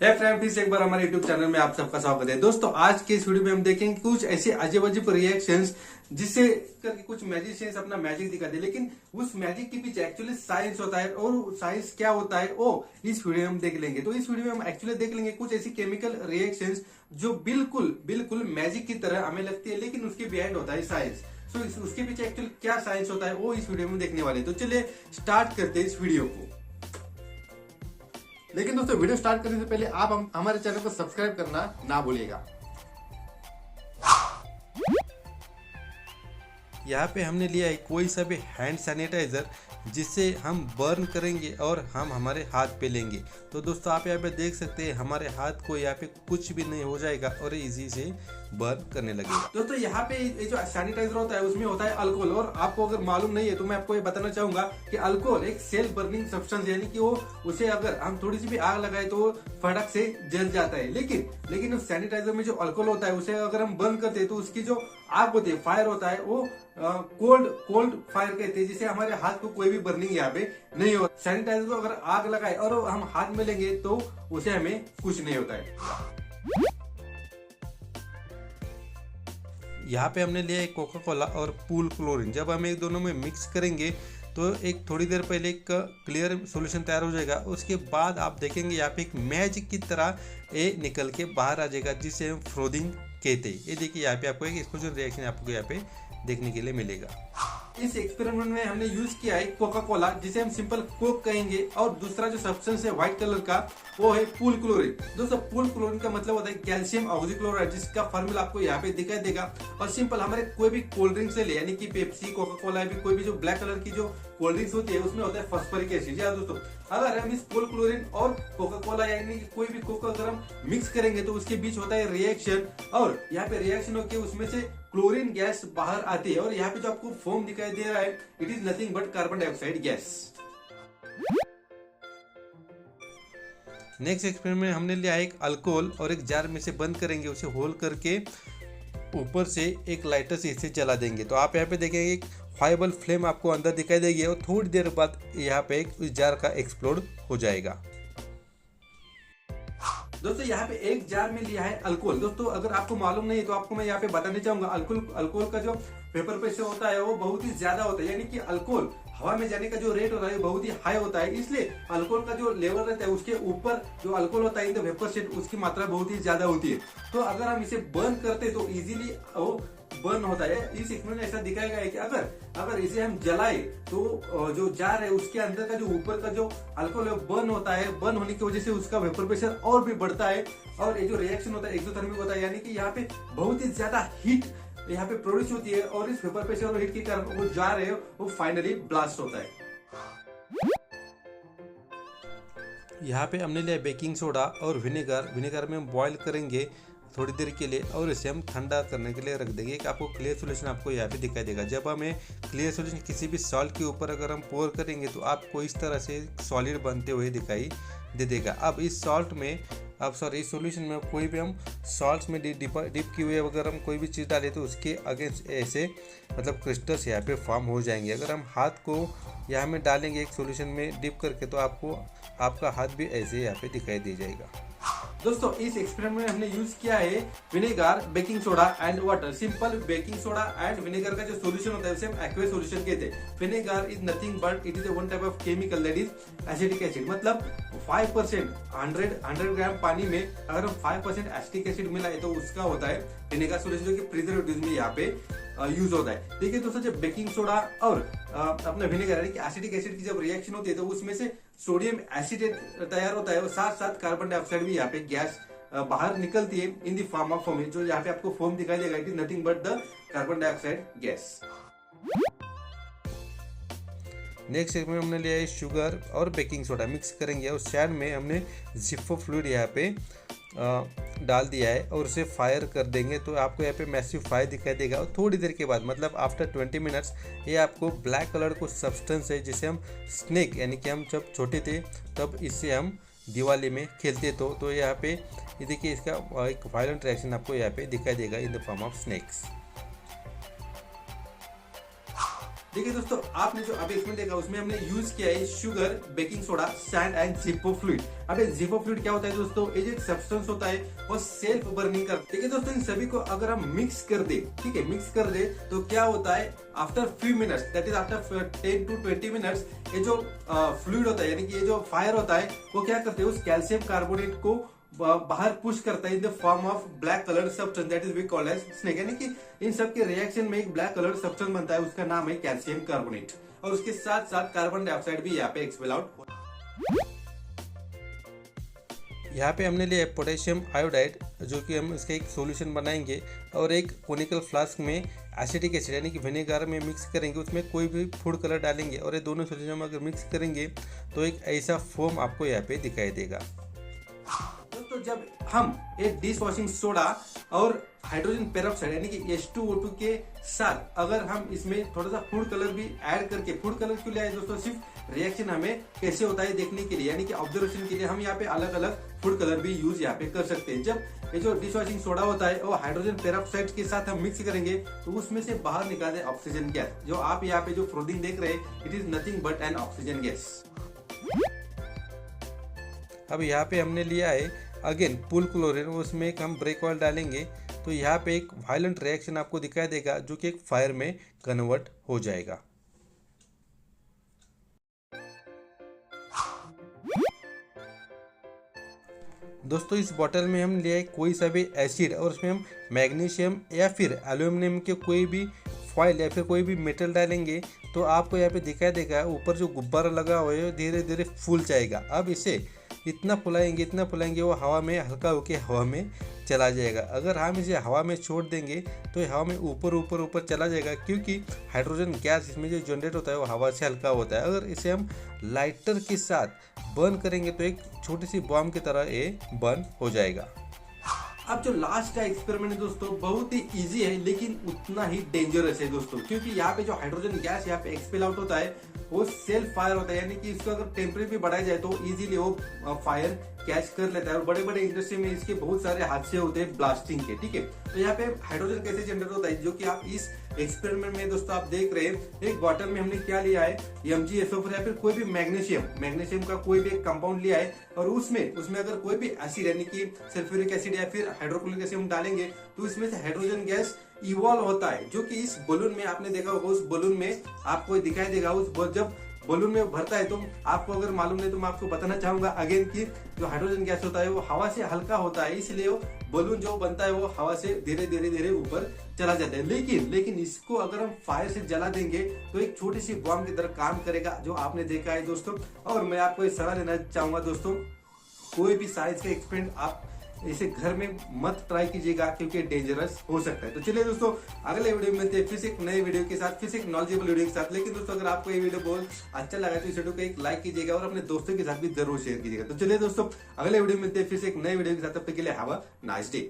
है फ्रेंड, फिर से एक बार हमारे YouTube चैनल में आप सबका स्वागत है। दोस्तों, आज के इस वीडियो में हम देखेंगे कुछ ऐसे अजीब अजीब रिएक्शंस जिससे करके कुछ मैजिशियंस अपना मैजिक दिखाते हैं, लेकिन उस मैजिक के पीछे एक्चुअली साइंस होता है। और साइंस क्या होता है वो इस वीडियो में हम देख लेंगे। तो इस वीडियो में हम एक्चुअली देख लेंगे कुछ ऐसी केमिकल रिएक्शंस जो बिल्कुल बिल्कुल मैजिक की तरह हमें लगती है, लेकिन उसके बिहाइंड होता है साइंस। तो उसके पीछे एक्चुअली क्या साइंस होता है वो इस वीडियो में देखने वाले। तो चलिए स्टार्ट करते हैं इस वीडियो को। लेकिन दोस्तों, वीडियो स्टार्ट करने से पहले आप हमारे चैनल को सब्सक्राइब करना ना भूलिएगा। यहाँ पे हमने लिया है कोई सा भी हैंड सैनिटाइजर जिससे हम बर्न करेंगे और हम हमारे हाथ पे लेंगे। तो दोस्तों, आप यहाँ पे देख सकते हैं हमारे हाथ को यहाँ पे कुछ भी नहीं हो जाएगा और इजी से बर्न करने लगेगा। दोस्तों, यहाँ पे ये जो सैनिटाइजर होता है उसमें होता है अल्कोहल। और आपको अगर मालूम नहीं है तो मैं आपको ये बताना चाहूंगा कि अल्कोहल एक सेल्फ बर्निंग सब्सटेंस, यानी कि वो उसे अगर हम थोड़ी सी भी आग लगाए तो वो फटक से जल जाता है। लेकिन उस सैनिटाइजर में जो अल्कोहल होता है उसे अगर हम बर्न करते हैं तो उसकी जो आग होती है, फायर होता है, वो कोल्ड फायर कहते हैं, जिससे हमारे हाथ को कोई भी बर्निंग यहाँ पे नहीं होता। सैनिटाइजर को अगर आग लगाए और हम हाथ में लेंगे तो उसे हमें कुछ नहीं होता है। यहाँ पे हमने लिया है कोका कोला और पूल क्लोरीन। जब हम एक दोनों में मिक्स करेंगे तो एक थोड़ी देर पहले एक क्लियर सॉल्यूशन तैयार हो जाएगा। उसके बाद आप देखेंगे यहाँ पे एक मैजिक की तरह ये निकल के बाहर आ जाएगा, जिसे हम फ्रोदिंग कहते हैं। ये देखिए, यहाँ पे आपको एक एक्सप्लोजन रिएक्शन आपको यहाँ पे देखने के लिए मिलेगा। इस एक्सपेरिमेंट में हमने यूज किया है कोका कोला, जिसे हम सिंपल कोक कहेंगे, और दूसरा जो सब्सटेंस है व्हाइट कलर का वो है पूल क्लोरीन। दोस्तों, पूल क्लोरीन का मतलब होता है कैल्शियम ऑक्सीक्लोराइड, जिसका फॉर्मूला आपको यहाँ पे दिखाई देगा। और सिंपल हमारे कोई भी कोल्ड ड्रिंक से ले, यानी कि पेप्सी, कोका कोला, भी कोई भी जो ब्लैक कलर की जो कोल्ड ड्रिंक्स होती है उसमें होता है फॉस्फोरिक एसिड। या दोस्तों, अगर हम इस पूल क्लोरीन और कोका कोला यानी कि कोई भी कोक अगर हम मिक्स करेंगे तो उसके बीच होता है रिएक्शन, और यहाँ पे रिएक्शन होकर उसमें से क्लोरीन गैस बाहर आती है। और यहाँ पे जो आपको फोम दिखाई दे रहा है, it is nothing but carbon dioxide gas. Next experiment में हमने लिया एक अल्कोहल और एक जार में से बंद करेंगे, उसे होल करके ऊपर से एक लाइटर से इसे जला देंगे। तो आप यहाँ पे देखेंगे एक फाइबल फ्लेम आपको अंदर दिखाई देगी और थोड़ी देर बाद यहाँ पे एक जार का एक्सप्लोड हो जाएगा। दोस्तों, यहाँ पे एक जार में लिया है अल्कोहल। दोस्तों, अगर आपको मालूम नहीं है तो आपको मैं यहाँ पे बताना चाहूंगा, अल्कोहल का जो पेपर प्रेशर होता है वो बहुत ही ज्यादा होता है, यानी कि अल्कोहल हवा में जाने का जो रेट होता है बहुत ही हाई होता है। इसलिए अल्कोहल का जो लेवल रहता है उसके ऊपर जो अल्कोहल होता है इन द वेपर स्टेट, उसकी मात्रा बहुत ही ज्यादा होती है। तो अगर हम इसे बर्न करते तो इजीली वो बर्न होता है। इस एक्सपेरिमेंट में ऐसा दिखाया गया है कि अगर इसे हम जलाए तो जो जार है उसके अंदर का जो ऊपर का जो अल्कोहल है बर्न होता है। बर्न होने की वजह से उसका वेपर प्रेशर और भी बढ़ता है, और ये जो रिएक्शन होता है एक्सोथर्मिक होता है, यानी कि यहाँ पे बहुत ही ज्यादा हीट यहाँ पे प्रोड्यूस होती है, और इस वेपर प्रेशर और हीट के कारण वो जार है वो फाइनली ब्लास्ट होता है। यहाँ पे हमने लिया बेकिंग सोडा और विनेगर में हम बॉईल करेंगे थोड़ी देर के लिए, और इसे हम ठंडा करने के लिए रख देंगे। एक आपको क्लियर सॉल्यूशन आपको यहाँ पे दिखाई देगा। जब हमें क्लियर सॉल्यूशन किसी भी सॉल्ट के ऊपर अगर हम पोर करेंगे तो आपको इस तरह से सॉलिड बनते हुए दिखाई दे देगा। अब इस इस सॉल्यूशन में कोई भी हम सॉल्ट में डिप किए हुए अगर हम कोई भी चीज़ डालें तो उसके अगेंस्ट ऐसे मतलब क्रिस्टल्स यहाँ पे फॉर्म हो जाएंगे। अगर हम हाथ को यहाँ में डालेंगे एक सॉल्यूशन में डिप करके तो आपका हाथ भी ऐसे यहाँ पे दिखाई दे जाएगा। दोस्तों, इस एक्सपेरिमेंट में हमने यूज किया है vinegar, baking soda and water. Simple baking soda and vinegar का जो सॉल्यूशन होता है उसे हम एक्वस सॉल्यूशन कहते हैं। Vinegar is nothing but it is one type of chemical that is acetic acid. मतलब 5% 100 ग्राम पानी में अगर हम 5% एसिटिक एसिड मिलाए तो उसका होता है विनेगर सॉल्यूशन, जो कि प्रिजर्वेटिव में यहाँ पे यूज होता है। देखिए दोस्तों, जब बेकिंग सोडा और अपना विनेगर यानी कि एसिटिक एसिड की जब रिएक्शन होती है तो उसमें से सोडियम एसिटेट तैयार होता है, और साथ साथ कार्बन डाइऑक्साइड भी यहाँ पे गैस बाहर निकलती है in the form of foam. जो यहाँ पे आपको फोम दिखाई देगा, it is nothing but the carbon dioxide gas. Next में हमने लिया है शुगर और बेकिंग सोडा मिक्स करेंगे, और साइड में हमने जिप्पो फ्लूइड यहाँ पे डाल दिया है और उसे फायर कर देंगे। तो आपको यहाँ पे मैसिव फायर दिखाई देगा, और थोड़ी देर के बाद मतलब आफ्टर 20 मिनट्स ये आपको ब्लैक कलर को सब्सटेंस है जिसे हम स्नेक, यानी कि हम जब छोटे थे तब इससे हम दिवाली में खेलते तो यहाँ पे ये देखिए इसका एक वायलेंट रिएक्शन आपको यहाँ पे दिखाई देगा इन द फॉर्म ऑफ स्नेक्स। देखिए दोस्तों, आपने जो अभी इसमें देखा उसमें हमने यूज किया है sugar, baking soda, sand and Zippo fluid. अब जिप्पो फ्लूइड क्या होता है दोस्तों, ये जो सब्सटेंस होता है वो सेल्फ बर्निंग करता है। ठीक है दोस्तों, इन सभी को अगर हम मिक्स कर दे, ठीक है, मिक्स कर दे तो क्या होता है, after few minutes, that is after 10 to 20 minutes, ये जो फ्लूइड होता है यानी कि ये जो फायर होता है वो क्या करते हैं, उस कैल्शियम कार्बोनेट को बाहर पुश करता है in the form of black colour substance, that is we called as snake. यानी कि इन सब के रिएक्शन में एक ब्लैक कलर सब्सटेंस बनता है, उसका नाम है कैल्शियम कार्बोनेट, और उसके साथ साथ कार्बन डाइऑक्साइड भी यहाँ पे एक्सपेल आउट। यहाँ पे हमने लिया पोटेशियम आयोडाइड, जो कि हम इसका एक सॉल्यूशन बनाएंगे और एक कोनिकल फ्लास्क में एसिटिक एसिड यानी कि विनेगर में मिक्स करेंगे, उसमें कोई भी फूड कलर डालेंगे और ये दोनों सॉल्यूशन में अगर मिक्स करेंगे तो एक ऐसा फोम आपको यहाँ पे दिखाई देगा। तो जब हम एक डिश वॉशिंग सोडा और हाइड्रोजन पेरोक्साइड यानी कि H2O2 के साथ अगर हम इसमें थोड़ा सा फूड कलर भी ऐड करके, फूड कलर क्यों लिया है दोस्तों, सिर्फ रिएक्शन हमें कैसे होता है देखने के लिए, यानी कि ऑब्जर्वेशन के लिए हम यहाँ पे अलग अलग फूड कलर भी यूज यहाँ पे कर सकते हैं। जब ये जो डिश वॉशिंग सोडा होता है और हाइड्रोजन पेरोक्साइड के साथ हम मिक्स करेंगे तो उसमें से बाहर निकालते ऑक्सीजन गैस। जो आप यहाँ पे जो फ्लोटिंग देख रहे हैं, it is nothing but N oxygen gas. अब यहाँ पे हमने लिया है अगेन पुल क्लोरीन, उसमें एक हम ब्रेक ऑयल डालेंगे तो यहाँ पे एक वायलेंट रिएक्शन आपको दिखाई देगा जो कि एक फायर में कन्वर्ट हो जाएगा। दोस्तों, इस बॉटल में हम लिए कोई सा भी एसिड और उसमें हम मैग्नीशियम या फिर एल्यूमिनियम के कोई भी फॉइल या फिर कोई भी मेटल डालेंगे तो आपको यहाँ पे दिखाई देगा ऊपर जो गुब्बारा लगा हुआ है धीरे धीरे फूल जाएगा। अब इसे इतना फुलाएंगे वो हवा में हल्का होके हवा में चला जाएगा। अगर हम इसे हवा में छोड़ देंगे तो हवा में ऊपर चला जाएगा, क्योंकि हाइड्रोजन गैस इसमें जो जनरेट होता है वो हवा से हल्का होता है। अगर इसे हम लाइटर के साथ बर्न करेंगे तो एक छोटी सी बॉम्ब की तरह ये बर्न हो जाएगा। अब जो लास्ट का एक्सपेरिमेंट है दोस्तों, बहुत ही इजी है लेकिन उतना ही डेंजरस है दोस्तों, क्योंकि यहाँ पे जो हाइड्रोजन गैस यहाँ पे एक्सपेल आउट होता है वो सेल्फ फायर होता है, यानी कि इसको अगर टेम्परेचर भी बढ़ाया जाए तो इजीली वो फायर कैच कर लेता है। और बड़े बड़े इंडस्ट्री में इसके बहुत सारे हादसे होते हैं ब्लास्टिंग के। ठीक है, तो यहाँ पे हाइड्रोजन कैसे जनरेट होता है, जो कि आप इस एक्सपेरिमेंट में दोस्तों आप देख रहे हैं। एक बॉटल में हमने क्या लिया है, MgSO4 या फिर कोई भी मैग्नीशियम का कोई भी एक कंपाउंड लिया है, और उसमें अगर कोई भी एसिड यानी कि सल्फ्यूरिक एसिड या फिर हाइड्रोक्लोरिक एसिड हम डालेंगे तो इसमें से हाइड्रोजन गैस इवॉल्व होता है, जो कि इस बलून में आपने देखा होगा, उस बलून में आपको दिखाई देगा। जब बलून में भरता है तो आपको अगर मालूम नहीं तो मैं आपको बताना चाहूंगा अगेन कि जो हाइड्रोजन गैस होता है वो हवा से हल्का होता है, इसलिए वो बलून जो बनता है वो हवा से धीरे धीरे ऊपर चला जाता है। लेकिन इसको अगर हम फायर से जला देंगे तो एक छोटी सी बॉम्ब की तरह काम करेगा, जो आपने देखा है दोस्तों। और मैं आपको एक सलाह देना चाहूंगा दोस्तों, कोई भी साइंस का एक्सपेरिमेंट आप इसे घर में मत ट्राई कीजिएगा, क्योंकि डेंजरस हो सकता है। तो चलिए दोस्तों, अगले वीडियो में मिलते हैं फिर से एक नए वीडियो के साथ, फिर से एक नॉलेजेबल वीडियो के साथ। लेकिन दोस्तों, अगर आपको ये वीडियो बहुत अच्छा लगा तो इस वीडियो को एक लाइक कीजिएगा और अपने दोस्तों के साथ भी जरूर शेयर कीजिएगा। तो चलिए दोस्तों, अगले वीडियो में मिलते हैं फिर से एक नए वीडियो के साथ, तब तक के लिए हैव अ नाइस डे।